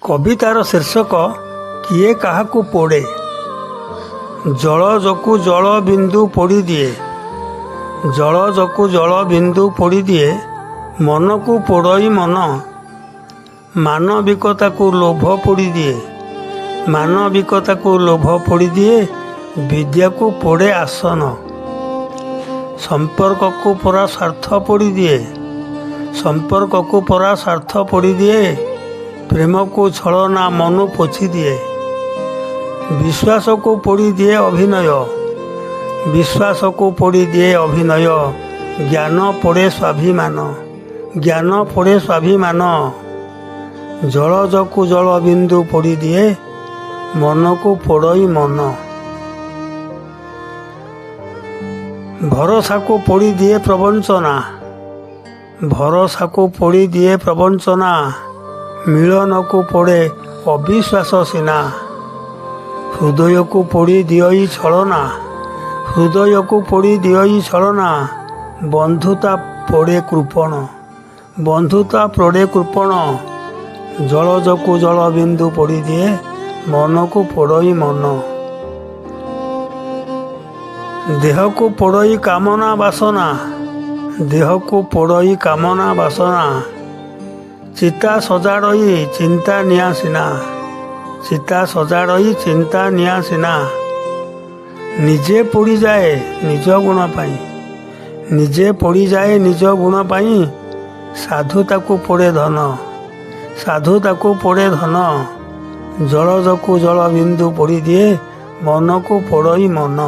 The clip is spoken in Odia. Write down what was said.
କବିତାର ଶୀର୍ଷକ କିଏ କାହାକୁ ପୋଡ଼େ। ଜଳଜକୁ ଜଳ ବିନ୍ଦୁ ପୋଡ଼ିଦିଏ, ଜଳଜକୁ ଜଳ ବିନ୍ଦୁ ପୋଡ଼ିଦିଏ, ମନକୁ ପୋଡ଼ଇ ମନ। ମାନବିକତାକୁ ଲୋଭ ପୋଡ଼ିଦିଏ, ମାନବିକତାକୁ ଲୋଭ ପୋଡ଼ିଦିଏ, ବିଦ୍ୟାକୁ ପୋଡ଼େ ଆସନ। ସମ୍ପର୍କକୁ ପରା ସ୍ୱାର୍ଥ ପୋଡ଼ିଦିଏ, ସମ୍ପର୍କକୁ ପରା ସ୍ୱାର୍ଥ ପୋଡ଼ିଦିଏ, ପ୍ରେମକୁ ଛଳନା ମନୁ ପୋଛିଦିଏ। ବିଶ୍ୱାସକୁ ପୋଡ଼ିଦିଏ ଅଭିନୟ, ବିଶ୍ୱାସକୁ ପୋଡ଼ିଦିଏ ଅଭିନୟ, ଜ୍ଞାନ ପୋଡ଼େ ସ୍ୱାଭିମାନ, ଜ୍ଞାନ ପୋଡ଼େ ସ୍ୱାଭିମାନ। ଜଳଜକୁ ଜଳ ବିନ୍ଦୁ ପୋଡ଼ିଦିଏ, ମନକୁ ପୋଡ଼ଇ ମନ। ଭରସାକୁ ପୋଡ଼ିଦିଏ ପ୍ରବଞ୍ଚନା, ଭରସାକୁ ପୋଡ଼ିଦିଏ ପ୍ରବଞ୍ଚନା, ମିଳନକୁ ପୋଡ଼େ ଅବିଶ୍ୱାସ ସିନା। ହୃଦୟକୁ ପୋଡ଼ି ଦିଅଇ ଛଳନା, ହୃଦୟକୁ ପୋଡ଼ି ଦିଅଇ ଛଳନା, ବନ୍ଧୁତା ପୋଡ଼େ କୃପଣ, ବନ୍ଧୁତା ପୋଡ଼େ କୃପଣ। ଜଳଜକୁ ଜଳ ବିନ୍ଦୁ ପୋଡ଼ିଦିଏ, ମନକୁ ପୋଡ଼ଇ ମନ। ଦେହକୁ ପୋଡ଼ଇ କାମନା ବାସନା, ଦେହକୁ ପୋଡ଼ଇ କାମନା ବାସନା, ଚିତା ସଜାଡ଼ଇ ଚିନ୍ତା ନିଆଁ ସିନା, ଚିତା ସଜାଡ଼ଇ ଚିନ୍ତା ନିଆଁ ସିନା। ନିଜେ ପୋଡ଼ିଯାଏ ନିଜ ଗୁଣ ପାଇଁ, ନିଜେ ପୋଡ଼ିଯାଏ ନିଜ ଗୁଣ ପାଇଁ, ସାଧୁ ତାକୁ ପୋଡ଼େ ଧନ, ସାଧୁ ତାକୁ ପୋଡ଼େ ଧନ। ଜଳଜକୁ ଜଳ ବିନ୍ଦୁ ପୋଡ଼ିଦିଏ, ମନକୁ ପୋଡ଼ଇ ମନ।